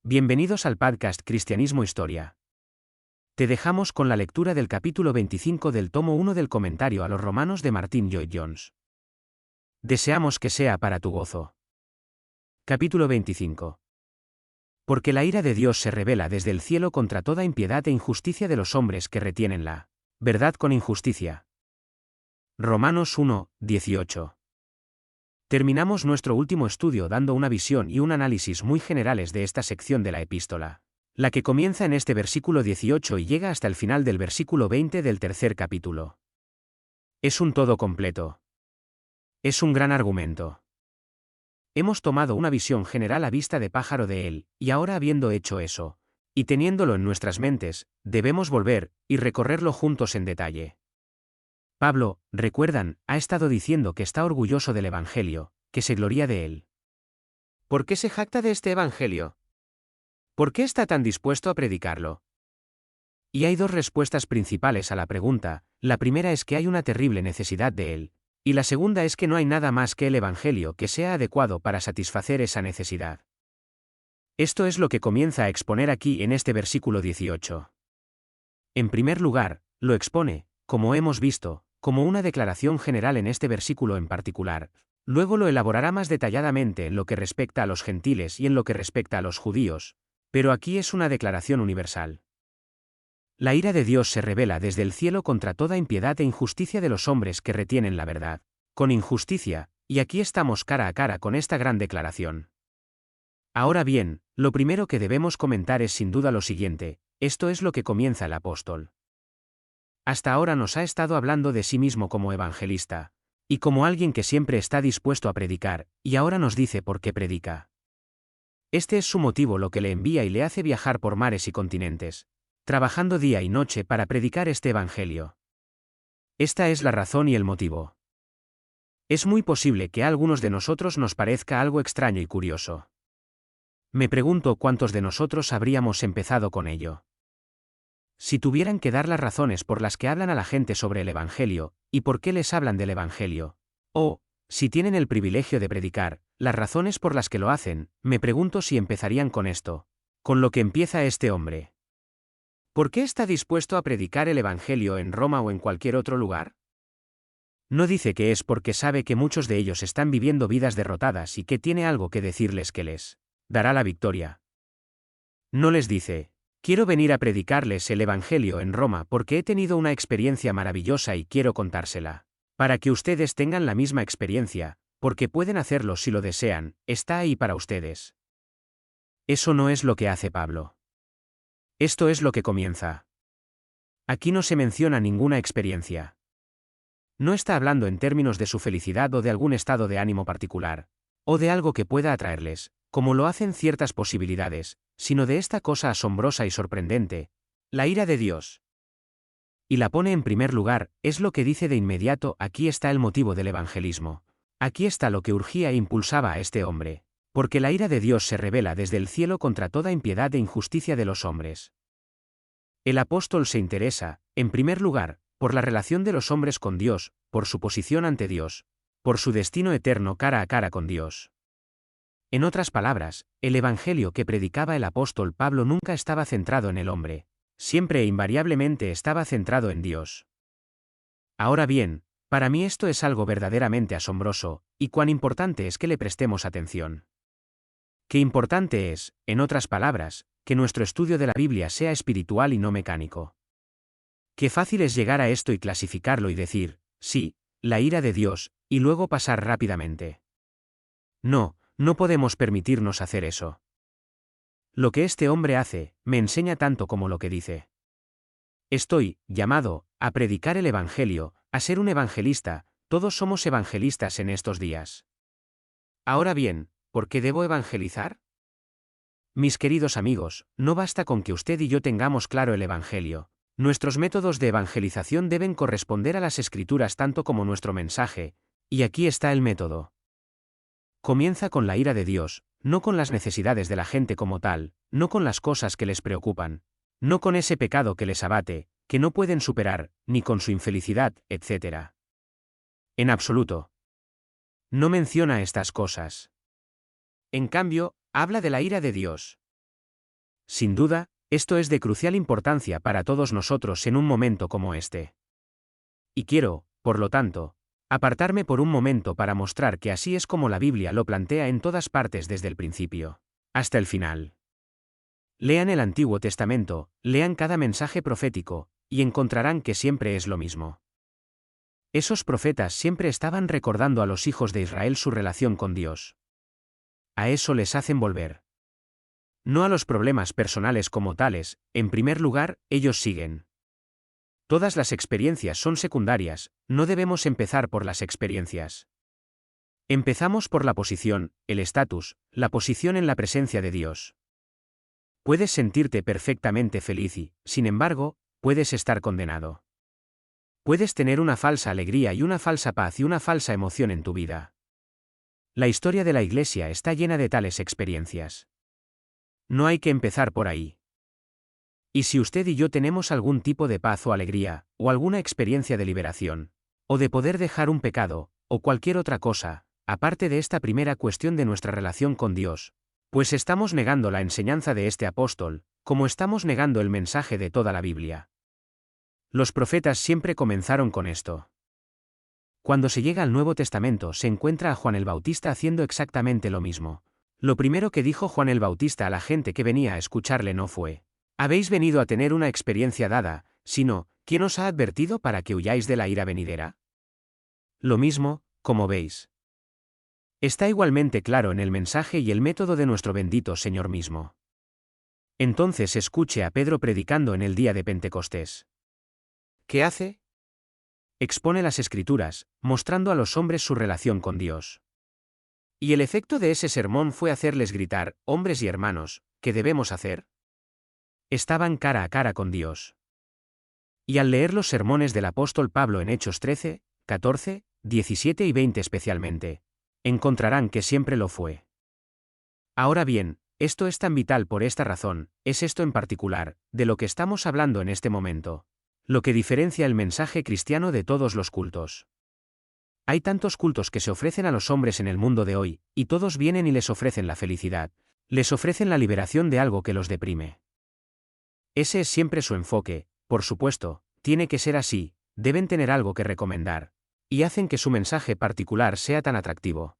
Bienvenidos al podcast Cristianismo Historia. Te dejamos con la lectura del capítulo 25 del tomo 1 del comentario a los Romanos de Martyn Lloyd-Jones. Deseamos que sea para tu gozo. Capítulo 25. Porque la ira de Dios se revela desde el cielo contra toda impiedad e injusticia de los hombres que retienen la verdad con injusticia. Romanos 1, 18. Terminamos nuestro último estudio dando una visión y un análisis muy generales de esta sección de la epístola, la que comienza en este versículo 18 y llega hasta el final del versículo 20 del tercer capítulo. Es un todo completo. Es un gran argumento. Hemos tomado una visión general a vista de pájaro de él, y ahora habiendo hecho eso, y teniéndolo en nuestras mentes, debemos volver y recorrerlo juntos en detalle. Pablo, recuerdan, ha estado diciendo que está orgulloso del Evangelio, que se gloría de él. ¿Por qué se jacta de este Evangelio? ¿Por qué está tan dispuesto a predicarlo? Y hay dos respuestas principales a la pregunta. La primera es que hay una terrible necesidad de él, y la segunda es que no hay nada más que el Evangelio que sea adecuado para satisfacer esa necesidad. Esto es lo que comienza a exponer aquí en este versículo 18. En primer lugar, lo expone, como hemos visto, como una declaración general en este versículo en particular. Luego lo elaborará más detalladamente en lo que respecta a los gentiles y en lo que respecta a los judíos, pero aquí es una declaración universal. La ira de Dios se revela desde el cielo contra toda impiedad e injusticia de los hombres que retienen la verdad, con injusticia, y aquí estamos cara a cara con esta gran declaración. Ahora bien, lo primero que debemos comentar es sin duda lo siguiente, esto es lo que comienza el apóstol. Hasta ahora nos ha estado hablando de sí mismo como evangelista, y como alguien que siempre está dispuesto a predicar, y ahora nos dice por qué predica. Este es su motivo, lo que le envía y le hace viajar por mares y continentes, trabajando día y noche para predicar este evangelio. Esta es la razón y el motivo. Es muy posible que a algunos de nosotros nos parezca algo extraño y curioso. Me pregunto cuántos de nosotros habríamos empezado con ello. Si tuvieran que dar las razones por las que hablan a la gente sobre el Evangelio, y por qué les hablan del Evangelio, o, si tienen el privilegio de predicar, las razones por las que lo hacen, me pregunto si empezarían con esto, con lo que empieza este hombre. ¿Por qué está dispuesto a predicar el Evangelio en Roma o en cualquier otro lugar? No dice que es porque sabe que muchos de ellos están viviendo vidas derrotadas y que tiene algo que decirles que les dará la victoria. No les dice, quiero venir a predicarles el Evangelio en Roma porque he tenido una experiencia maravillosa y quiero contársela. Para que ustedes tengan la misma experiencia, porque pueden hacerlo si lo desean, está ahí para ustedes. Eso no es lo que hace Pablo. Esto es lo que comienza. Aquí no se menciona ninguna experiencia. No está hablando en términos de su felicidad o de algún estado de ánimo particular, o de algo que pueda atraerles, como lo hacen ciertas posibilidades, sino de esta cosa asombrosa y sorprendente, la ira de Dios. Y la pone en primer lugar, es lo que dice de inmediato, aquí está el motivo del evangelismo. Aquí está lo que urgía e impulsaba a este hombre, porque la ira de Dios se revela desde el cielo contra toda impiedad e injusticia de los hombres. El apóstol se interesa, en primer lugar, por la relación de los hombres con Dios, por su posición ante Dios, por su destino eterno cara a cara con Dios. En otras palabras, el evangelio que predicaba el apóstol Pablo nunca estaba centrado en el hombre, siempre e invariablemente estaba centrado en Dios. Ahora bien, para mí esto es algo verdaderamente asombroso, y cuán importante es que le prestemos atención. Qué importante es, en otras palabras, que nuestro estudio de la Biblia sea espiritual y no mecánico. Qué fácil es llegar a esto y clasificarlo y decir, sí, la ira de Dios, y luego pasar rápidamente. No podemos permitirnos hacer eso. Lo que este hombre hace, me enseña tanto como lo que dice. Estoy llamado a predicar el Evangelio, a ser un evangelista, todos somos evangelistas en estos días. Ahora bien, ¿por qué debo evangelizar? Mis queridos amigos, no basta con que usted y yo tengamos claro el Evangelio. Nuestros métodos de evangelización deben corresponder a las Escrituras tanto como nuestro mensaje, y aquí está el método. Comienza con la ira de Dios, no con las necesidades de la gente como tal, no con las cosas que les preocupan, no con ese pecado que les abate, que no pueden superar, ni con su infelicidad, etc. En absoluto. No menciona estas cosas. En cambio, habla de la ira de Dios. Sin duda, esto es de crucial importancia para todos nosotros en un momento como este. Y quiero, por lo tanto, apartarme por un momento para mostrar que así es como la Biblia lo plantea en todas partes desde el principio hasta el final. Lean el Antiguo Testamento, lean cada mensaje profético, y encontrarán que siempre es lo mismo. Esos profetas siempre estaban recordando a los hijos de Israel su relación con Dios. A eso les hacen volver. No a los problemas personales como tales, en primer lugar, ellos siguen. Todas las experiencias son secundarias, no debemos empezar por las experiencias. Empezamos por la posición, el estatus, la posición en la presencia de Dios. Puedes sentirte perfectamente feliz y, sin embargo, puedes estar condenado. Puedes tener una falsa alegría y una falsa paz y una falsa emoción en tu vida. La historia de la Iglesia está llena de tales experiencias. No hay que empezar por ahí. Y si usted y yo tenemos algún tipo de paz o alegría, o alguna experiencia de liberación, o de poder dejar un pecado, o cualquier otra cosa, aparte de esta primera cuestión de nuestra relación con Dios, pues estamos negando la enseñanza de este apóstol, como estamos negando el mensaje de toda la Biblia. Los profetas siempre comenzaron con esto. Cuando se llega al Nuevo Testamento se encuentra a Juan el Bautista haciendo exactamente lo mismo. Lo primero que dijo Juan el Bautista a la gente que venía a escucharle no fue: «Habéis venido a tener una experiencia dada», sino: «¿Quién os ha advertido para que huyáis de la ira venidera?». Lo mismo, como veis, está igualmente claro en el mensaje y el método de nuestro bendito Señor mismo. Entonces escuche a Pedro predicando en el día de Pentecostés. ¿Qué hace? Expone las Escrituras, mostrando a los hombres su relación con Dios. Y el efecto de ese sermón fue hacerles gritar: «Hombres y hermanos, ¿qué debemos hacer?». Estaban cara a cara con Dios. Y al leer los sermones del apóstol Pablo en Hechos 13, 14, 17 y 20 especialmente, encontrarán que siempre lo fue. Ahora bien, esto es tan vital por esta razón, es esto en particular, de lo que estamos hablando en este momento, lo que diferencia el mensaje cristiano de todos los cultos. Hay tantos cultos que se ofrecen a los hombres en el mundo de hoy, y todos vienen y les ofrecen la felicidad, les ofrecen la liberación de algo que los deprime. Ese es siempre su enfoque, por supuesto, tiene que ser así, deben tener algo que recomendar, y hacen que su mensaje particular sea tan atractivo.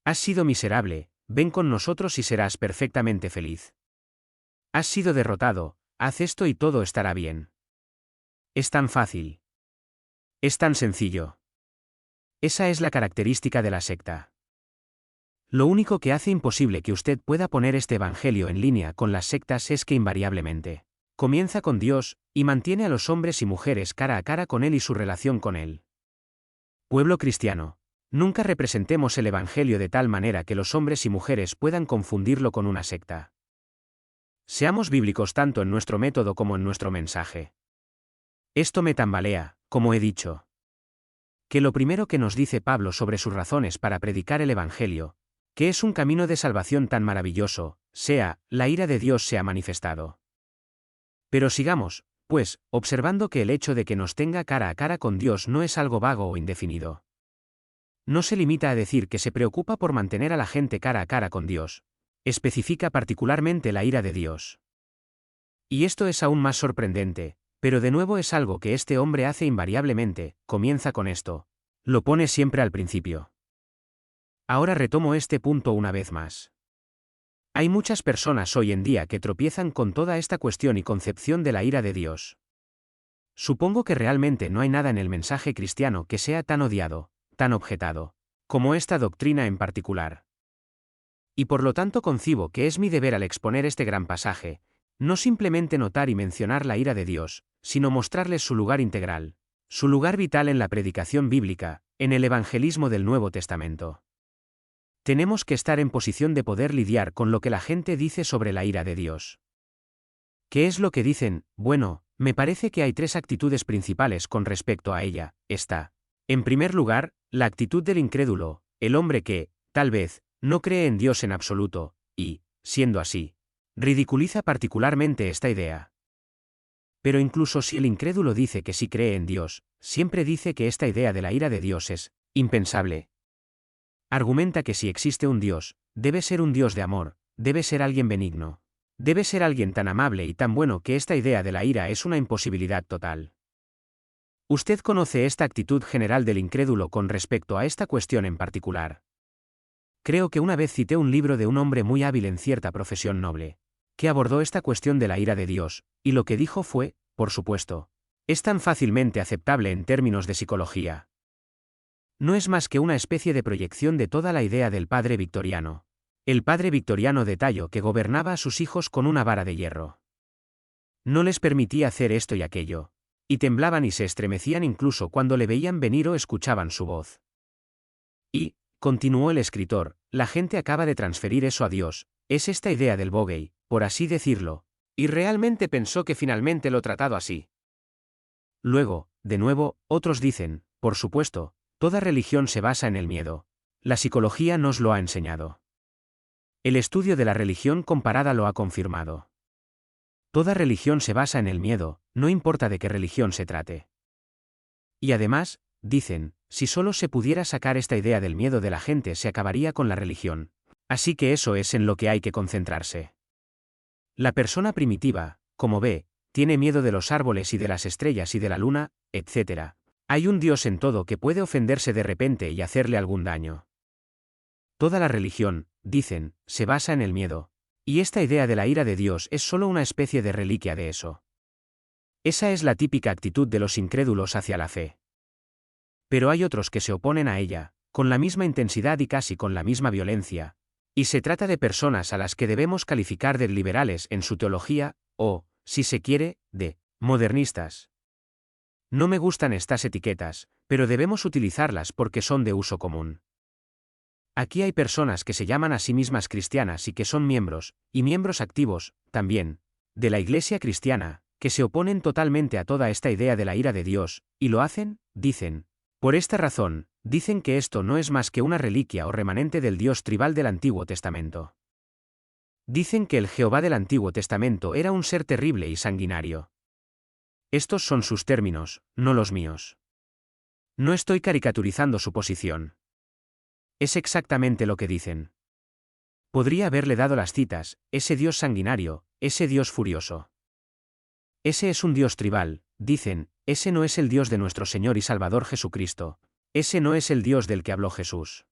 Has sido miserable, ven con nosotros y serás perfectamente feliz. Has sido derrotado, haz esto y todo estará bien. Es tan fácil. Es tan sencillo. Esa es la característica de la secta. Lo único que hace imposible que usted pueda poner este evangelio en línea con las sectas es que invariablemente comienza con Dios, y mantiene a los hombres y mujeres cara a cara con Él y su relación con Él. Pueblo cristiano, nunca representemos el evangelio de tal manera que los hombres y mujeres puedan confundirlo con una secta. Seamos bíblicos tanto en nuestro método como en nuestro mensaje. Esto me tambalea, como he dicho. Que lo primero que nos dice Pablo sobre sus razones para predicar el evangelio, que es un camino de salvación tan maravilloso, sea, la ira de Dios se ha manifestado. Pero sigamos, pues, observando que el hecho de que nos tenga cara a cara con Dios no es algo vago o indefinido. No se limita a decir que se preocupa por mantener a la gente cara a cara con Dios, especifica particularmente la ira de Dios. Y esto es aún más sorprendente, pero de nuevo es algo que este hombre hace invariablemente, comienza con esto, lo pone siempre al principio. Ahora retomo este punto una vez más. Hay muchas personas hoy en día que tropiezan con toda esta cuestión y concepción de la ira de Dios. Supongo que realmente no hay nada en el mensaje cristiano que sea tan odiado, tan objetado, como esta doctrina en particular. Y por lo tanto concibo que es mi deber al exponer este gran pasaje, no simplemente notar y mencionar la ira de Dios, sino mostrarles su lugar integral, su lugar vital en la predicación bíblica, en el evangelismo del Nuevo Testamento. Tenemos que estar en posición de poder lidiar con lo que la gente dice sobre la ira de Dios. ¿Qué es lo que dicen? Bueno, me parece que hay tres actitudes principales con respecto a ella. Está, en primer lugar, la actitud del incrédulo, el hombre que, tal vez, no cree en Dios en absoluto, y, siendo así, ridiculiza particularmente esta idea. Pero incluso si el incrédulo dice que sí cree en Dios, siempre dice que esta idea de la ira de Dios es impensable. Argumenta que si existe un Dios, debe ser un Dios de amor, debe ser alguien benigno. Debe ser alguien tan amable y tan bueno que esta idea de la ira es una imposibilidad total. Usted conoce esta actitud general del incrédulo con respecto a esta cuestión en particular. Creo que una vez cité un libro de un hombre muy hábil en cierta profesión noble, que abordó esta cuestión de la ira de Dios, y lo que dijo fue, por supuesto, es tan fácilmente aceptable en términos de psicología. No es más que una especie de proyección de toda la idea del padre victoriano. El padre victoriano de Tallo que gobernaba a sus hijos con una vara de hierro. No les permitía hacer esto y aquello, y temblaban y se estremecían incluso cuando le veían venir o escuchaban su voz. Y, continuó el escritor, la gente acaba de transferir eso a Dios, es esta idea del bogey, por así decirlo, y realmente pensó que finalmente lo tratado así. Luego, de nuevo, otros dicen, por supuesto, toda religión se basa en el miedo. La psicología nos lo ha enseñado. El estudio de la religión comparada lo ha confirmado. Toda religión se basa en el miedo, no importa de qué religión se trate. Y además, dicen, si solo se pudiera sacar esta idea del miedo de la gente se acabaría con la religión. Así que eso es en lo que hay que concentrarse. La persona primitiva, como ve, tiene miedo de los árboles y de las estrellas y de la luna, etc. Hay un Dios en todo que puede ofenderse de repente y hacerle algún daño. Toda la religión, dicen, se basa en el miedo, y esta idea de la ira de Dios es solo una especie de reliquia de eso. Esa es la típica actitud de los incrédulos hacia la fe. Pero hay otros que se oponen a ella, con la misma intensidad y casi con la misma violencia, y se trata de personas a las que debemos calificar de liberales en su teología, o, si se quiere, de modernistas. No me gustan estas etiquetas, pero debemos utilizarlas porque son de uso común. Aquí hay personas que se llaman a sí mismas cristianas y que son miembros, y miembros activos, también, de la Iglesia cristiana, que se oponen totalmente a toda esta idea de la ira de Dios, y lo hacen, dicen. Por esta razón, dicen que esto no es más que una reliquia o remanente del Dios tribal del Antiguo Testamento. Dicen que el Jehová del Antiguo Testamento era un ser terrible y sanguinario. Estos son sus términos, no los míos. No estoy caricaturizando su posición. Es exactamente lo que dicen. Podría haberle dado las citas, ese Dios sanguinario, ese Dios furioso. Ese es un Dios tribal, dicen, ese no es el Dios de nuestro Señor y Salvador Jesucristo, ese no es el Dios del que habló Jesús.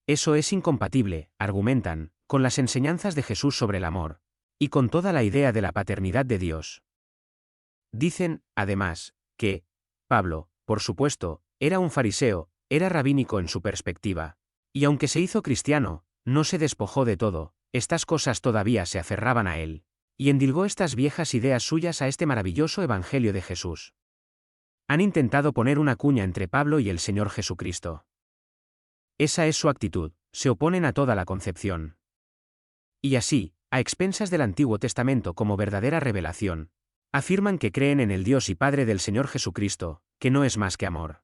Eso es incompatible, argumentan, con las enseñanzas de Jesús sobre el amor, y con toda la idea de la paternidad de Dios. Dicen, además, que Pablo, por supuesto, era un fariseo, era rabínico en su perspectiva, y aunque se hizo cristiano, no se despojó de todo, estas cosas todavía se aferraban a él, y endilgó estas viejas ideas suyas a este maravilloso Evangelio de Jesús. Han intentado poner una cuña entre Pablo y el Señor Jesucristo. Esa es su actitud, se oponen a toda la concepción. Y así, a expensas del Antiguo Testamento como verdadera revelación, afirman que creen en el Dios y Padre del Señor Jesucristo, que no es más que amor.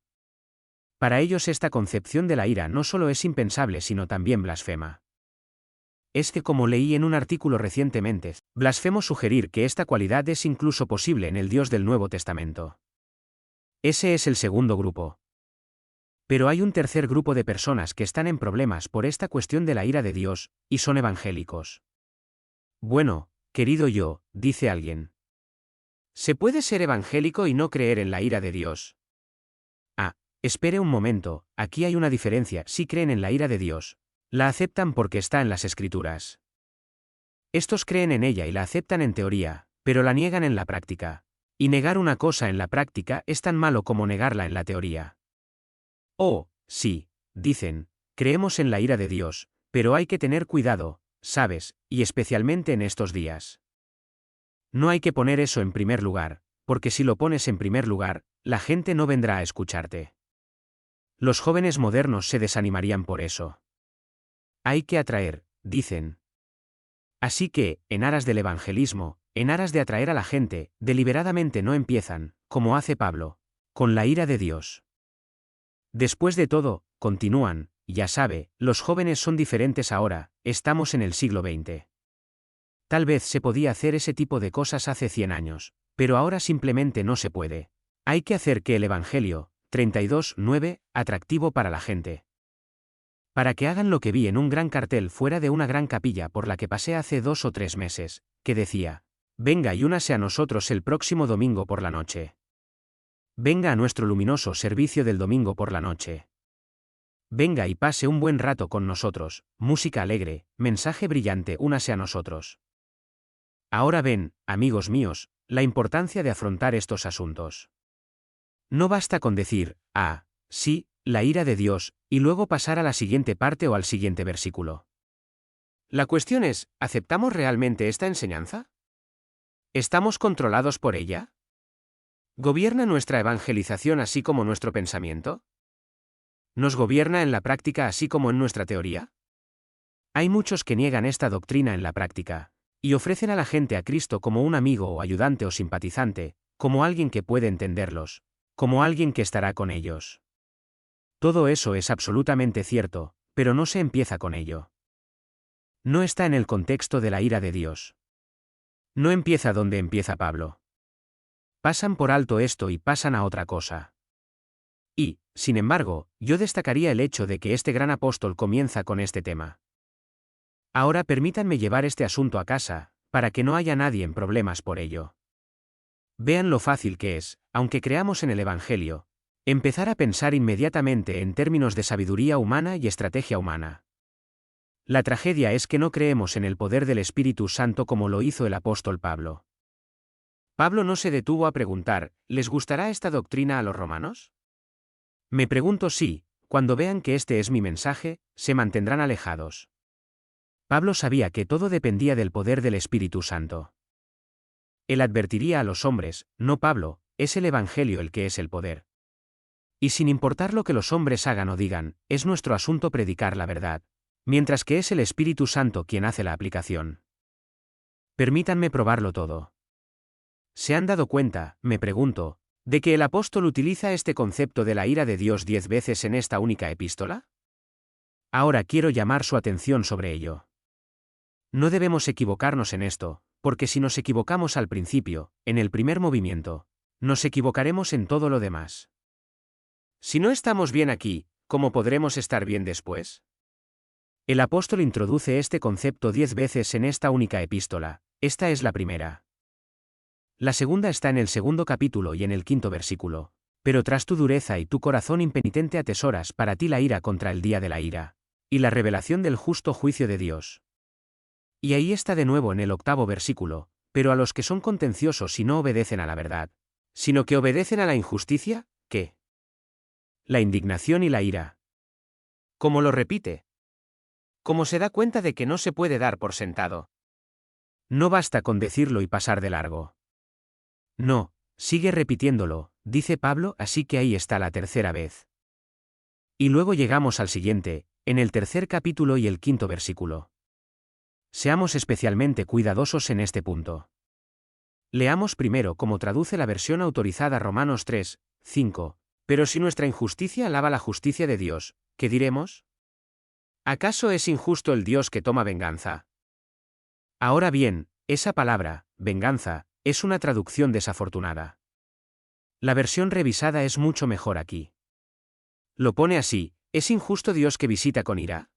Para ellos esta concepción de la ira no solo es impensable sino también blasfema. Es que como leí en un artículo recientemente, blasfemo sugerir que esta cualidad es incluso posible en el Dios del Nuevo Testamento. Ese es el segundo grupo. Pero hay un tercer grupo de personas que están en problemas por esta cuestión de la ira de Dios, y son evangélicos. Bueno, querido yo, dice alguien. ¿Se puede ser evangélico y no creer en la ira de Dios? Ah, espere un momento, aquí hay una diferencia, sí creen en la ira de Dios. La aceptan porque está en las Escrituras. Estos creen en ella y la aceptan en teoría, pero la niegan en la práctica. Y negar una cosa en la práctica es tan malo como negarla en la teoría. Oh, sí, dicen, creemos en la ira de Dios, pero hay que tener cuidado, ¿sabes? Y especialmente en estos días. No hay que poner eso en primer lugar, porque si lo pones en primer lugar, la gente no vendrá a escucharte. Los jóvenes modernos se desanimarían por eso. Hay que atraer, dicen. Así que, en aras del evangelismo, en aras de atraer a la gente, deliberadamente no empiezan, como hace Pablo, con la ira de Dios. Después de todo, continúan, ya sabe, los jóvenes son diferentes ahora, estamos en el siglo XX. Tal vez se podía hacer ese tipo de cosas hace 100 años, pero ahora simplemente no se puede. Hay que hacer que el Evangelio, 32:9, atractivo para la gente. Para que hagan lo que vi en un gran cartel fuera de una gran capilla por la que pasé hace 2 o 3 meses, que decía: «Venga y únase a nosotros el próximo domingo por la noche. Venga a nuestro luminoso servicio del domingo por la noche. Venga y pase un buen rato con nosotros, música alegre, mensaje brillante, únase a nosotros». Ahora ven, amigos míos, la importancia de afrontar estos asuntos. No basta con decir, sí, la ira de Dios, y luego pasar a la siguiente parte o al siguiente versículo. La cuestión es, ¿aceptamos realmente esta enseñanza? ¿Estamos controlados por ella? ¿Gobierna nuestra evangelización así como nuestro pensamiento? ¿Nos gobierna en la práctica así como en nuestra teoría? Hay muchos que niegan esta doctrina en la práctica, y ofrecen a la gente a Cristo como un amigo o ayudante o simpatizante, como alguien que puede entenderlos, como alguien que estará con ellos. Todo eso es absolutamente cierto, pero no se empieza con ello. No está en el contexto de la ira de Dios. No empieza donde empieza Pablo. Pasan por alto esto y pasan a otra cosa. Y, sin embargo, yo destacaría el hecho de que este gran apóstol comienza con este tema. Ahora permítanme llevar este asunto a casa, para que no haya nadie en problemas por ello. Vean lo fácil que es, aunque creamos en el Evangelio, empezar a pensar inmediatamente en términos de sabiduría humana y estrategia humana. La tragedia es que no creemos en el poder del Espíritu Santo como lo hizo el apóstol Pablo. Pablo no se detuvo a preguntar, ¿les gustará esta doctrina a los romanos? Me pregunto si, cuando vean que este es mi mensaje, se mantendrán alejados. Pablo sabía que todo dependía del poder del Espíritu Santo. Él advertiría a los hombres, no Pablo, es el Evangelio el que es el poder. Y sin importar lo que los hombres hagan o digan, es nuestro asunto predicar la verdad, mientras que es el Espíritu Santo quien hace la aplicación. Permítanme probarlo todo. ¿Se han dado cuenta, me pregunto, de que el apóstol utiliza este concepto de la ira de Dios 10 veces en esta única epístola? Ahora quiero llamar su atención sobre ello. No debemos equivocarnos en esto, porque si nos equivocamos al principio, en el primer movimiento, nos equivocaremos en todo lo demás. Si no estamos bien aquí, ¿cómo podremos estar bien después? El apóstol introduce este concepto 10 veces en esta única epístola, esta es la primera. La segunda está en el segundo capítulo y en el 5º versículo. Pero tras tu dureza y tu corazón impenitente atesoras para ti la ira contra el día de la ira, y la revelación del justo juicio de Dios. Y ahí está de nuevo en el 8º versículo, pero a los que son contenciosos y no obedecen a la verdad, sino que obedecen a la injusticia, ¿qué? La indignación y la ira. ¿Cómo lo repite? ¿Cómo se da cuenta de que no se puede dar por sentado? No basta con decirlo y pasar de largo. No, sigue repitiéndolo, dice Pablo, así que ahí está la tercera vez. Y luego llegamos al siguiente, en el 3er capítulo y el 5º versículo. Seamos especialmente cuidadosos en este punto. Leamos primero cómo traduce la versión autorizada Romanos 3, 5. Pero si nuestra injusticia alaba la justicia de Dios, ¿qué diremos? ¿Acaso es injusto el Dios que toma venganza? Ahora bien, esa palabra, venganza, es una traducción desafortunada. La versión revisada es mucho mejor aquí. Lo pone así, ¿es injusto Dios que visita con ira?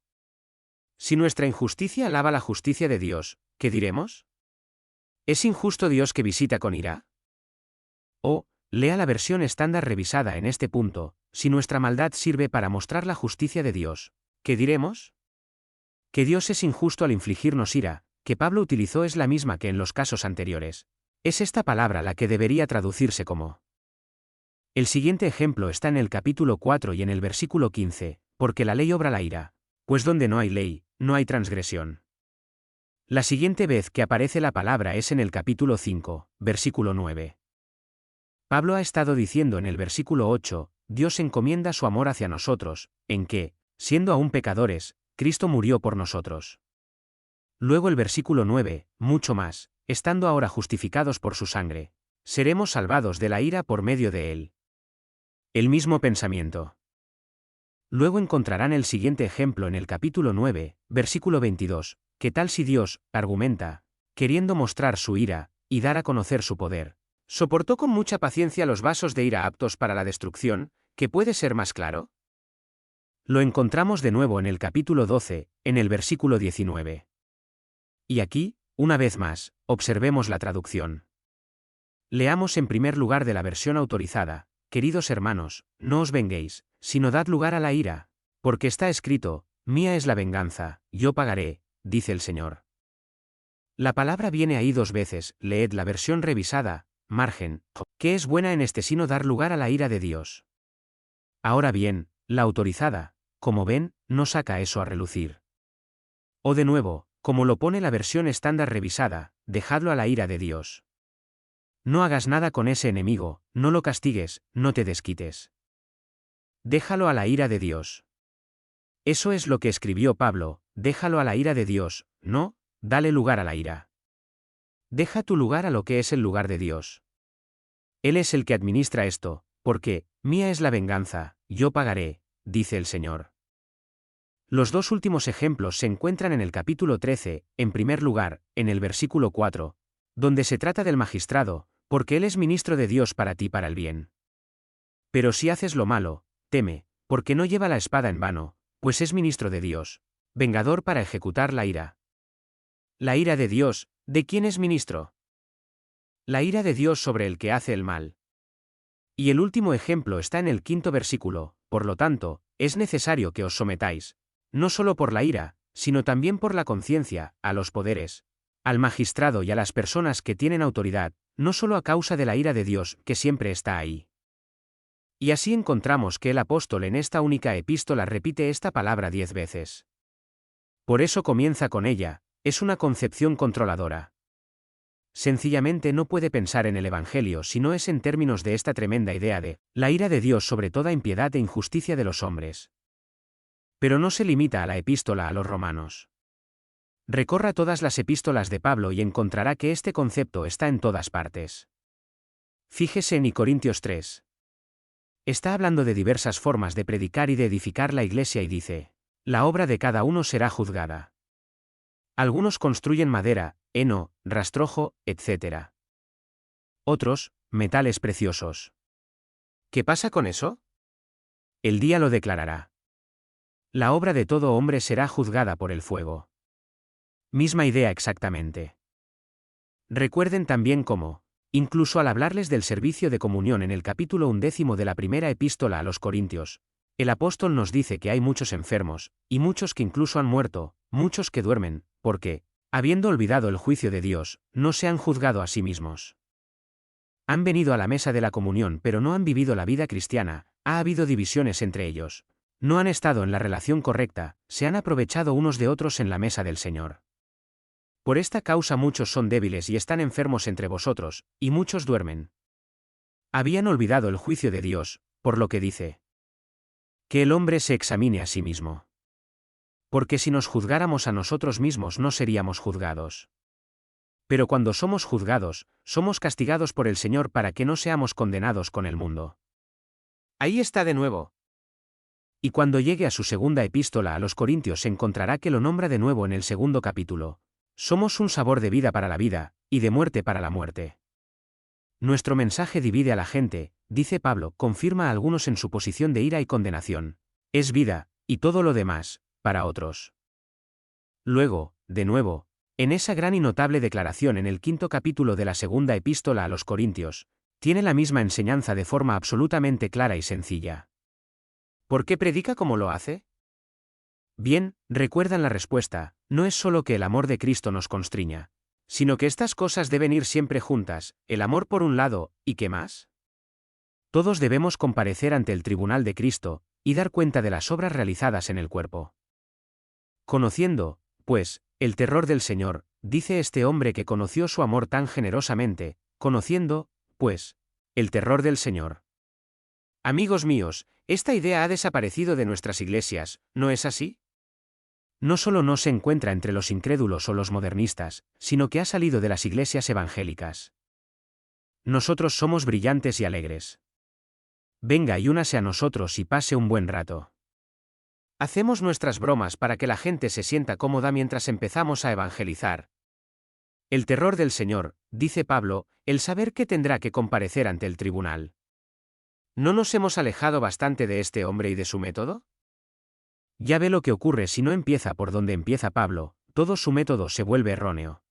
Si nuestra injusticia alaba la justicia de Dios, ¿qué diremos? ¿Es injusto Dios que visita con ira? O, lea la versión estándar revisada en este punto, si nuestra maldad sirve para mostrar la justicia de Dios, ¿qué diremos? Que Dios es injusto al infligirnos ira, que Pablo utilizó es la misma que en los casos anteriores. Es esta palabra la que debería traducirse como. El siguiente ejemplo está en el capítulo 4 y en el versículo 15, porque la ley obra la ira, pues donde no hay ley, no hay transgresión. La siguiente vez que aparece la palabra es en el capítulo 5, versículo 9. Pablo ha estado diciendo en el versículo 8, Dios encomienda su amor hacia nosotros, en que, siendo aún pecadores, Cristo murió por nosotros. Luego el versículo 9, mucho más, estando ahora justificados por su sangre, seremos salvados de la ira por medio de él. El mismo pensamiento. Luego encontrarán el siguiente ejemplo en el capítulo 9, versículo 22, ¿qué tal si Dios, argumenta, queriendo mostrar su ira, y dar a conocer su poder, soportó con mucha paciencia los vasos de ira aptos para la destrucción, ¿qué puede ser más claro? Lo encontramos de nuevo en el capítulo 12, en el versículo 19. Y aquí, Una vez más, observemos la traducción. Leamos en primer lugar de la versión autorizada: queridos hermanos, no os venguéis, sino dad lugar a la ira, porque está escrito, mía es la venganza, yo pagaré, dice el Señor. La palabra viene ahí 2 veces, leed la versión revisada, margen, que es buena en este sino dar lugar a la ira de Dios. Ahora bien, la autorizada, como ven, no saca eso a relucir. O de nuevo, como lo pone la versión estándar revisada, dejadlo a la ira de Dios. No hagas nada con ese enemigo, no lo castigues, no te desquites. Déjalo a la ira de Dios. Eso es lo que escribió Pablo: déjalo a la ira de Dios, no, dale lugar a la ira. Deja tu lugar a lo que es el lugar de Dios. Él es el que administra esto, porque, mía es la venganza, yo pagaré, dice el Señor. Los 2 últimos ejemplos se encuentran en el capítulo 13, en primer lugar, en el versículo 4, donde se trata del magistrado, porque él es ministro de Dios para ti para el bien. Pero si haces lo malo, teme, porque no lleva la espada en vano, pues es ministro de Dios, vengador para ejecutar la ira. La ira de Dios, ¿de quién es ministro? La ira de Dios sobre el que hace el mal. Y el último ejemplo está en el 5º versículo: por lo tanto, es necesario que os sometáis, no solo por la ira, sino también por la conciencia, a los poderes, al magistrado y a las personas que tienen autoridad, no solo a causa de la ira de Dios, que siempre está ahí. Y así encontramos que el apóstol en esta única epístola repite esta palabra 10 veces. Por eso comienza con ella: es una concepción controladora. Sencillamente no puede pensar en el Evangelio si no es en términos de esta tremenda idea de la ira de Dios sobre toda impiedad e injusticia de los hombres. Pero no se limita a la epístola a los romanos. Recorra todas las epístolas de Pablo y encontrará que este concepto está en todas partes. Fíjese en Corintios 3. Está hablando de diversas formas de predicar y de edificar la iglesia y dice: la obra de cada uno será juzgada. Algunos construyen madera, heno, rastrojo, etc. Otros, metales preciosos. ¿Qué pasa con eso? El día lo declarará. La obra de todo hombre será juzgada por el fuego. Misma idea exactamente. Recuerden también cómo, incluso al hablarles del servicio de comunión en el capítulo 11 de la primera epístola a los Corintios, el apóstol nos dice que hay muchos enfermos, y muchos que incluso han muerto, muchos que duermen, porque, habiendo olvidado el juicio de Dios, no se han juzgado a sí mismos. Han venido a la mesa de la comunión pero no han vivido la vida cristiana, ha habido divisiones entre ellos, no han estado en la relación correcta, se han aprovechado unos de otros en la mesa del Señor. Por esta causa muchos son débiles y están enfermos entre vosotros, y muchos duermen. Habían olvidado el juicio de Dios, por lo que dice: que el hombre se examine a sí mismo. Porque si nos juzgáramos a nosotros mismos no seríamos juzgados. Pero cuando somos juzgados, somos castigados por el Señor para que no seamos condenados con el mundo. Ahí está de nuevo. Y cuando llegue a su segunda epístola a los Corintios se encontrará que lo nombra de nuevo en el 2º capítulo. Somos un sabor de vida para la vida, y de muerte para la muerte. Nuestro mensaje divide a la gente, dice Pablo, confirma a algunos en su posición de ira y condenación. Es vida, y todo lo demás, para otros. Luego, de nuevo, en esa gran y notable declaración en el 5º capítulo de la segunda epístola a los Corintios, tiene la misma enseñanza de forma absolutamente clara y sencilla. ¿Por qué predica como lo hace? Bien, recuerdan la respuesta: no es solo que el amor de Cristo nos constriña, sino que estas cosas deben ir siempre juntas, el amor por un lado, ¿y qué más? Todos debemos comparecer ante el tribunal de Cristo, y dar cuenta de las obras realizadas en el cuerpo. Conociendo, pues, el terror del Señor, dice este hombre que conoció su amor tan generosamente, conociendo, pues, el terror del Señor. Amigos míos, esta idea ha desaparecido de nuestras iglesias, ¿no es así? No solo no se encuentra entre los incrédulos o los modernistas, sino que ha salido de las iglesias evangélicas. Nosotros somos brillantes y alegres. Venga y únase a nosotros y pase un buen rato. Hacemos nuestras bromas para que la gente se sienta cómoda mientras empezamos a evangelizar. El terror del Señor, dice Pablo, el saber que tendrá que comparecer ante el tribunal. ¿No nos hemos alejado bastante de este hombre y de su método? Ya ve lo que ocurre si no empieza por donde empieza Pablo, todo su método se vuelve erróneo.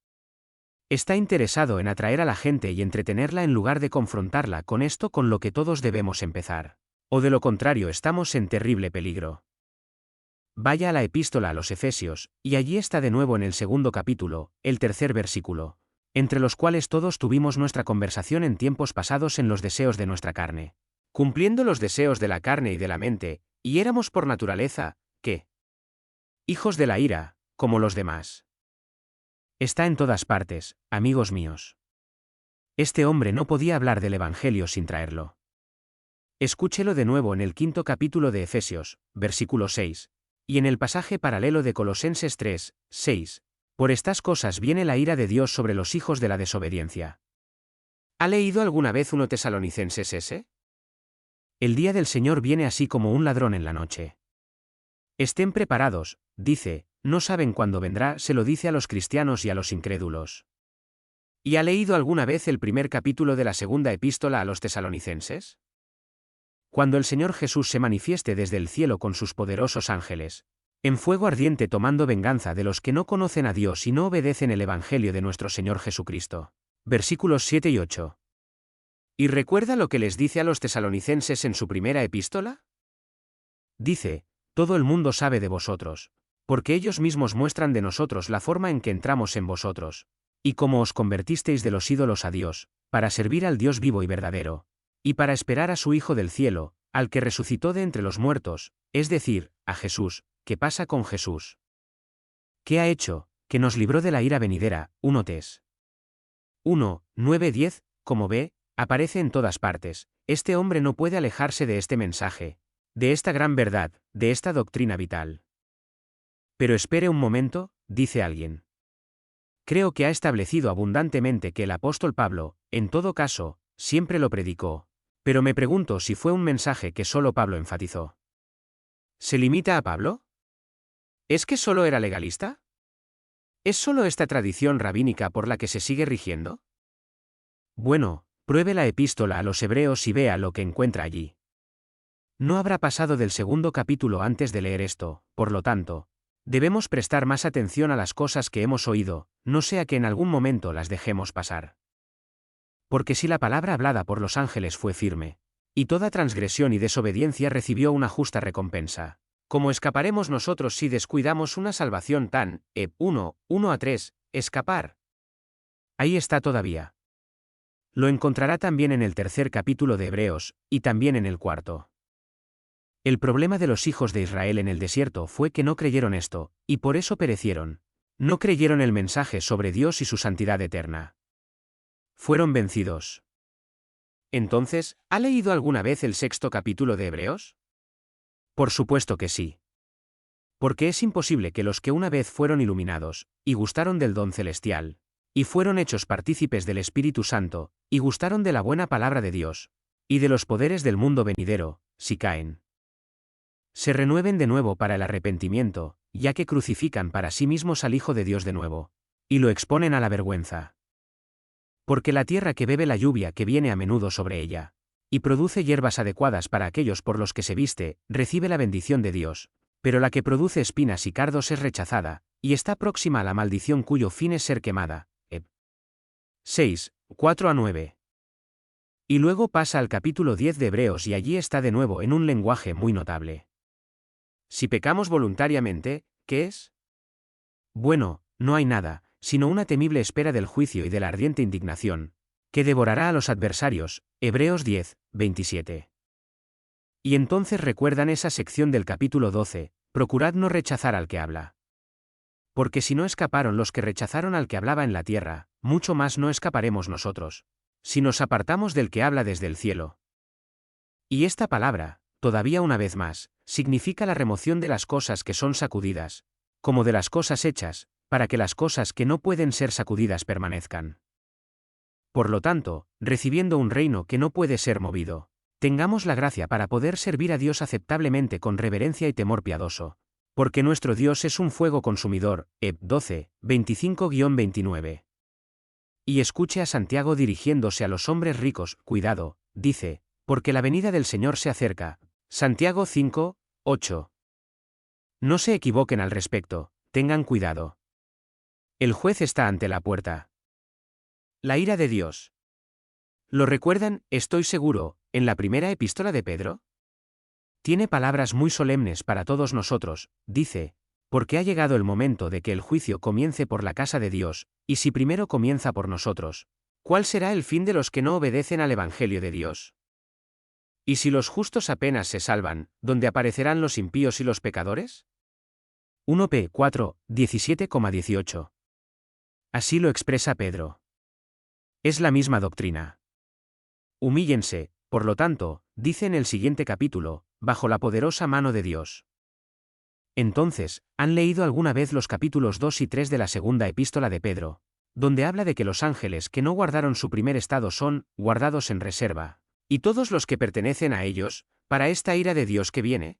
Está interesado en atraer a la gente y entretenerla en lugar de confrontarla con esto con lo que todos debemos empezar. O de lo contrario estamos en terrible peligro. Vaya a la epístola a los Efesios, y allí está de nuevo en el segundo capítulo, el tercer versículo, entre los cuales todos tuvimos nuestra conversación en tiempos pasados en los deseos de nuestra carne, cumpliendo los deseos de la carne y de la mente, y éramos por naturaleza, ¿qué? Hijos de la ira, como los demás. Está en todas partes, amigos míos. Este hombre no podía hablar del Evangelio sin traerlo. Escúchelo de nuevo en el quinto capítulo de Efesios, versículo 6, y en el pasaje paralelo de Colosenses 3, 6. Por estas cosas viene la ira de Dios sobre los hijos de la desobediencia. ¿Ha leído alguna vez 1 Tesalonicenses ese? El día del Señor viene así como un ladrón en la noche. Estén preparados, dice, no saben cuándo vendrá, se lo dice a los cristianos y a los incrédulos. ¿Y ha leído alguna vez el primer capítulo de la segunda epístola a los tesalonicenses? Cuando el Señor Jesús se manifieste desde el cielo con sus poderosos ángeles, en fuego ardiente tomando venganza de los que no conocen a Dios y no obedecen el Evangelio de nuestro Señor Jesucristo. Versículos 7 y 8. ¿Y recuerda lo que les dice a los tesalonicenses en su primera epístola? Dice, todo el mundo sabe de vosotros, porque ellos mismos muestran de nosotros la forma en que entramos en vosotros, y cómo os convertisteis de los ídolos a Dios, para servir al Dios vivo y verdadero, y para esperar a su Hijo del cielo, al que resucitó de entre los muertos, es decir, a Jesús. ¿Qué pasa con Jesús? ¿Qué ha hecho? Que nos libró de la ira venidera. 1 Tes. 1, 9, 10, como ve, aparece en todas partes. Este hombre no puede alejarse de este mensaje, de esta gran verdad, de esta doctrina vital. Pero espere un momento, dice alguien. Creo que ha establecido abundantemente que el apóstol Pablo, en todo caso, siempre lo predicó. Pero me pregunto si fue un mensaje que solo Pablo enfatizó. ¿Se limita a Pablo? ¿Es que solo era legalista? ¿Es solo esta tradición rabínica por la que se sigue rigiendo? Bueno, pruebe la epístola a los Hebreos y vea lo que encuentra allí. No habrá pasado del segundo capítulo antes de leer esto, por lo tanto, debemos prestar más atención a las cosas que hemos oído, no sea que en algún momento las dejemos pasar. Porque si la palabra hablada por los ángeles fue firme, y toda transgresión y desobediencia recibió una justa recompensa, ¿cómo escaparemos nosotros si descuidamos una salvación tan, 1 a 3, escapar? Ahí está todavía. Lo encontrará también en el tercer capítulo de Hebreos, y también en el cuarto. El problema de los hijos de Israel en el desierto fue que no creyeron esto, y por eso perecieron. No creyeron el mensaje sobre Dios y su santidad eterna. Fueron vencidos. Entonces, ¿ha leído alguna vez el sexto capítulo de Hebreos? Por supuesto que sí. Porque es imposible que los que una vez fueron iluminados, y gustaron del don celestial, y fueron hechos partícipes del Espíritu Santo, y gustaron de la buena palabra de Dios, y de los poderes del mundo venidero, si caen, se renueven de nuevo para el arrepentimiento, ya que crucifican para sí mismos al Hijo de Dios de nuevo, y lo exponen a la vergüenza. Porque la tierra que bebe la lluvia que viene a menudo sobre ella, y produce hierbas adecuadas para aquellos por los que se viste, recibe la bendición de Dios, pero la que produce espinas y cardos es rechazada, y está próxima a la maldición cuyo fin es ser quemada. 6, 4 a 9. Y luego pasa al capítulo 10 de Hebreos y allí está de nuevo en un lenguaje muy notable. Si pecamos voluntariamente, ¿qué es? Bueno, no hay nada, sino una temible espera del juicio y de la ardiente indignación, que devorará a los adversarios. Hebreos 10, 27. Y entonces recuerdan esa sección del capítulo 12, procurad no rechazar al que habla. Porque si no escaparon los que rechazaron al que hablaba en la tierra, mucho más no escaparemos nosotros, si nos apartamos del que habla desde el cielo. Y esta palabra, todavía una vez más, significa la remoción de las cosas que son sacudidas, como de las cosas hechas, para que las cosas que no pueden ser sacudidas permanezcan. Por lo tanto, recibiendo un reino que no puede ser movido, tengamos la gracia para poder servir a Dios aceptablemente con reverencia y temor piadoso, porque nuestro Dios es un fuego consumidor. 12, 25-29. Y escuche a Santiago dirigiéndose a los hombres ricos, cuidado, dice, porque la venida del Señor se acerca. Santiago 5, 8. No se equivoquen al respecto, tengan cuidado. El juez está ante la puerta. La ira de Dios. ¿Lo recuerdan, estoy seguro, en la primera epístola de Pedro? Tiene palabras muy solemnes para todos nosotros, dice, porque ha llegado el momento de que el juicio comience por la casa de Dios, y si primero comienza por nosotros, ¿cuál será el fin de los que no obedecen al Evangelio de Dios? ¿Y si los justos apenas se salvan, dónde aparecerán los impíos y los pecadores? 1 P. 4, 17,18. Así lo expresa Pedro. Es la misma doctrina. Humíllense, por lo tanto, dice en el siguiente capítulo, bajo la poderosa mano de Dios. Entonces, ¿han leído alguna vez los capítulos 2 y 3 de la segunda epístola de Pedro, donde habla de que los ángeles que no guardaron su primer estado son guardados en reserva, y todos los que pertenecen a ellos, para esta ira de Dios que viene?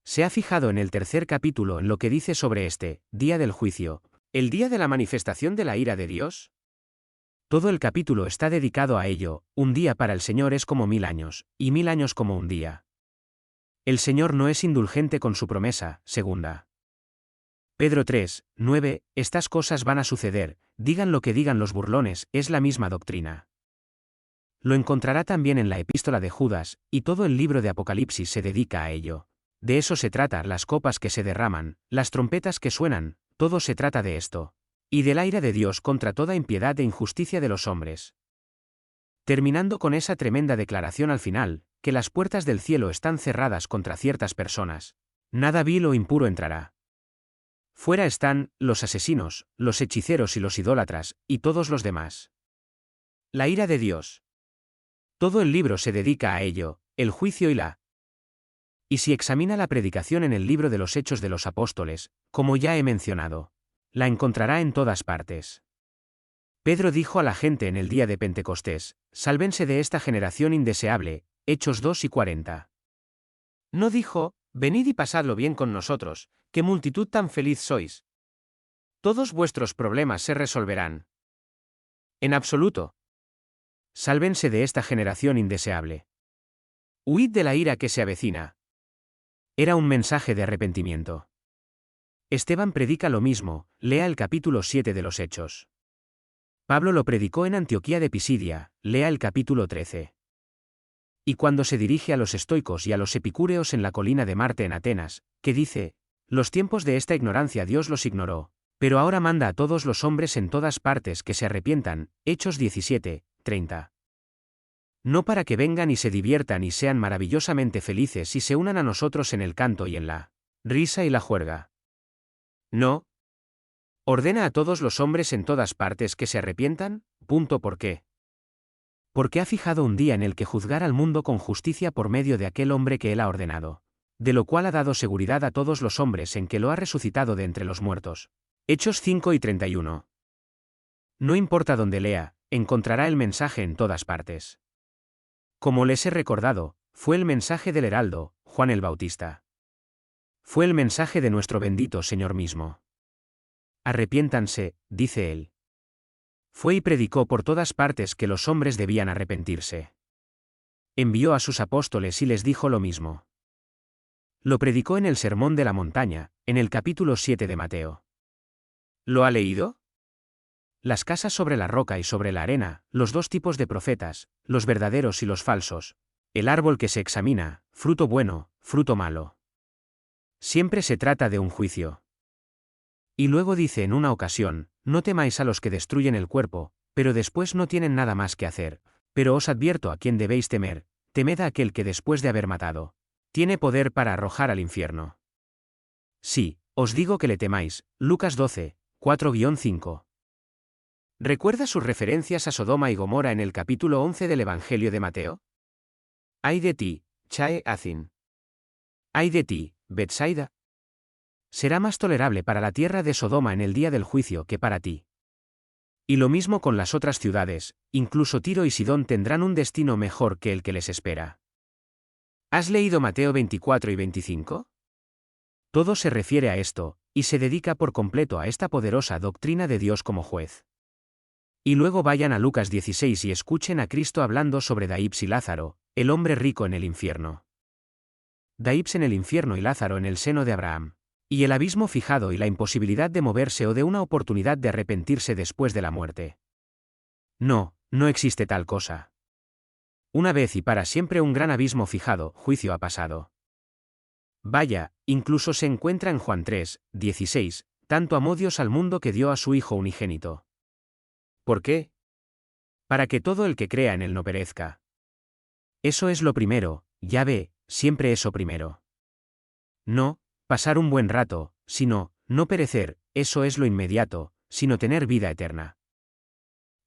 ¿Se ha fijado en el tercer capítulo en lo que dice sobre este día del juicio, el día de la manifestación de la ira de Dios? Todo el capítulo está dedicado a ello, un día para el Señor es como 1000 años, y 1000 años como un día. El Señor no es indulgente con su promesa, segunda. Pedro 3, 9, estas cosas van a suceder, digan lo que digan los burlones, es la misma doctrina. Lo encontrará también en la epístola de Judas, y todo el libro de Apocalipsis se dedica a ello. De eso se trata, las copas que se derraman, las trompetas que suenan, todo se trata de esto. Y del ira de Dios contra toda impiedad e injusticia de los hombres. Terminando con esa tremenda declaración al final, que las puertas del cielo están cerradas contra ciertas personas. Nada vil o impuro entrará. Fuera están los asesinos, los hechiceros y los idólatras, y todos los demás. La ira de Dios. Todo el libro se dedica a ello, el juicio y la. Y si examina la predicación en el libro de los Hechos de los Apóstoles, como ya he mencionado, la encontrará en todas partes. Pedro dijo a la gente en el día de Pentecostés, sálvense de esta generación indeseable, Hechos 2 y 40. No dijo, venid y pasadlo bien con nosotros, qué multitud tan feliz sois. Todos vuestros problemas se resolverán. En absoluto. Sálvense de esta generación indeseable. Huid de la ira que se avecina. Era un mensaje de arrepentimiento. Esteban predica lo mismo, lea el capítulo 7 de los Hechos. Pablo lo predicó en Antioquía de Pisidia, lea el capítulo 13. Y cuando se dirige a los estoicos y a los epicúreos en la colina de Marte en Atenas, que dice, los tiempos de esta ignorancia Dios los ignoró, pero ahora manda a todos los hombres en todas partes que se arrepientan, Hechos 17, 30. No para que vengan y se diviertan y sean maravillosamente felices y se unan a nosotros en el canto y en la risa y la juerga. No. Ordena a todos los hombres en todas partes que se arrepientan, punto. ¿Por qué? Porque ha fijado un día en el que juzgar al mundo con justicia por medio de aquel hombre que él ha ordenado, de lo cual ha dado seguridad a todos los hombres en que lo ha resucitado de entre los muertos. Hechos 5 y 31. No importa dónde lea, encontrará el mensaje en todas partes. Como les he recordado, fue el mensaje del heraldo, Juan el Bautista. Fue el mensaje de nuestro bendito Señor mismo. Arrepiéntanse, dice él. Fue y predicó por todas partes que los hombres debían arrepentirse. Envió a sus apóstoles y les dijo lo mismo. Lo predicó en el Sermón de la Montaña, en el capítulo 7 de Mateo. ¿Lo ha leído? Las casas sobre la roca y sobre la arena, los dos tipos de profetas, los verdaderos y los falsos, el árbol que se examina, fruto bueno, fruto malo. Siempre se trata de un juicio. Y luego dice en una ocasión, no temáis a los que destruyen el cuerpo, pero después no tienen nada más que hacer, pero os advierto a quién debéis temer, temed a aquel que después de haber matado, tiene poder para arrojar al infierno. Sí, os digo que le temáis, Lucas 12, 4-5. ¿Recuerda sus referencias a Sodoma y Gomorra en el capítulo 11 del Evangelio de Mateo? ¡Ay de ti, Chae Azin! ¡Ay de ti, Betsaida! Será más tolerable para la tierra de Sodoma en el día del juicio que para ti. Y lo mismo con las otras ciudades, incluso Tiro y Sidón tendrán un destino mejor que el que les espera. ¿Has leído Mateo 24 y 25? Todo se refiere a esto, y se dedica por completo a esta poderosa doctrina de Dios como juez. Y luego vayan a Lucas 16 y escuchen a Cristo hablando sobre Daibs y Lázaro, el hombre rico en el infierno. Daibs en el infierno y Lázaro en el seno de Abraham. Y el abismo fijado y la imposibilidad de moverse o de una oportunidad de arrepentirse después de la muerte. No, no existe tal cosa. Una vez y para siempre un gran abismo fijado, juicio ha pasado. Vaya, incluso se encuentra en Juan 3, 16, tanto amó Dios al mundo que dio a su Hijo unigénito. ¿Por qué? Para que todo el que crea en él no perezca. Eso es lo primero, ya ve, siempre eso primero. No, pasar un buen rato, sino, no perecer, eso es lo inmediato, sino tener vida eterna.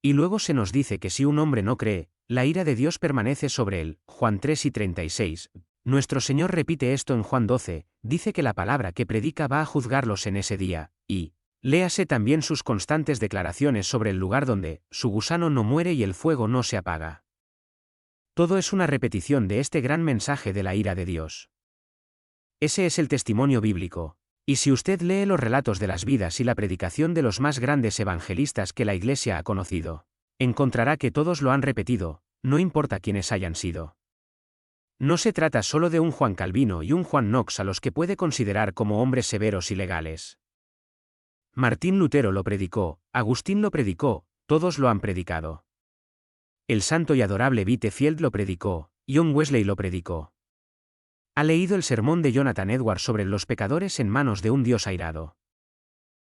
Y luego se nos dice que si un hombre no cree, la ira de Dios permanece sobre él, Juan 3 y 36. Nuestro Señor repite esto en Juan 12, dice que la palabra que predica va a juzgarlos en ese día, y léase también sus constantes declaraciones sobre el lugar donde su gusano no muere y el fuego no se apaga. Todo es una repetición de este gran mensaje de la ira de Dios. Ese es el testimonio bíblico. Y si usted lee los relatos de las vidas y la predicación de los más grandes evangelistas que la Iglesia ha conocido, encontrará que todos lo han repetido, no importa quiénes hayan sido. No se trata solo de un Juan Calvino y un Juan Knox a los que puede considerar como hombres severos y legales. Martín Lutero lo predicó, Agustín lo predicó, todos lo han predicado. El santo y adorable Whitefield lo predicó, John Wesley lo predicó. ¿Ha leído el sermón de Jonathan Edwards sobre los pecadores en manos de un Dios airado?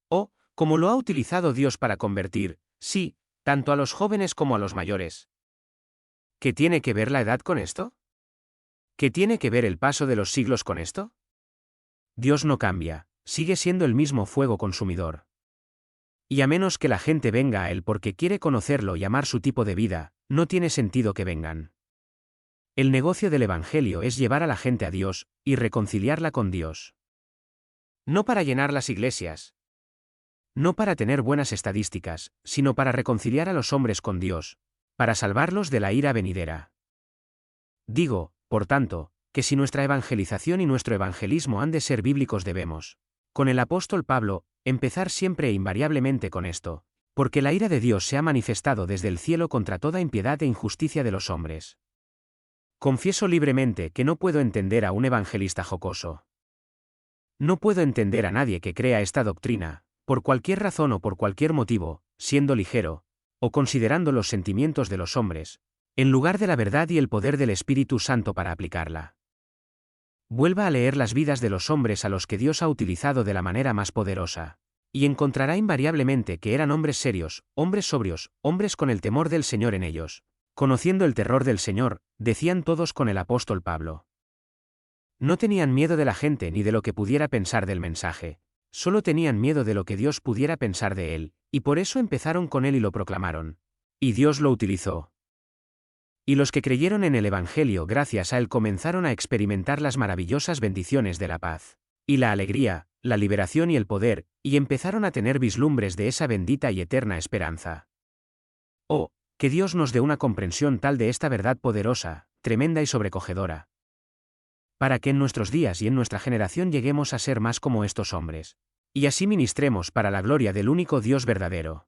¿O, cómo lo ha utilizado Dios para convertir, sí, tanto a los jóvenes como a los mayores? ¿Qué tiene que ver la edad con esto? ¿Qué tiene que ver el paso de los siglos con esto? Dios no cambia, sigue siendo el mismo fuego consumidor. Y a menos que la gente venga a Él porque quiere conocerlo y amar su tipo de vida, no tiene sentido que vengan. El negocio del Evangelio es llevar a la gente a Dios, y reconciliarla con Dios. No para llenar las iglesias. No para tener buenas estadísticas, sino para reconciliar a los hombres con Dios, para salvarlos de la ira venidera. Digo, por tanto, que si nuestra evangelización y nuestro evangelismo han de ser bíblicos debemos, con el apóstol Pablo, empezar siempre e invariablemente con esto, porque la ira de Dios se ha manifestado desde el cielo contra toda impiedad e injusticia de los hombres. Confieso libremente que no puedo entender a un evangelista jocoso. No puedo entender a nadie que crea esta doctrina, por cualquier razón o por cualquier motivo, siendo ligero, o considerando los sentimientos de los hombres, en lugar de la verdad y el poder del Espíritu Santo para aplicarla. Vuelva a leer las vidas de los hombres a los que Dios ha utilizado de la manera más poderosa, y encontrará invariablemente que eran hombres serios, hombres sobrios, hombres con el temor del Señor en ellos. Conociendo el terror del Señor, decían todos con el apóstol Pablo. No tenían miedo de la gente ni de lo que pudiera pensar del mensaje, solo tenían miedo de lo que Dios pudiera pensar de él, y por eso empezaron con él y lo proclamaron. Y Dios lo utilizó. Y los que creyeron en el Evangelio gracias a él comenzaron a experimentar las maravillosas bendiciones de la paz, y la alegría, la liberación y el poder, y empezaron a tener vislumbres de esa bendita y eterna esperanza. Oh, que Dios nos dé una comprensión tal de esta verdad poderosa, tremenda y sobrecogedora, para que en nuestros días y en nuestra generación lleguemos a ser más como estos hombres, y así ministremos para la gloria del único Dios verdadero.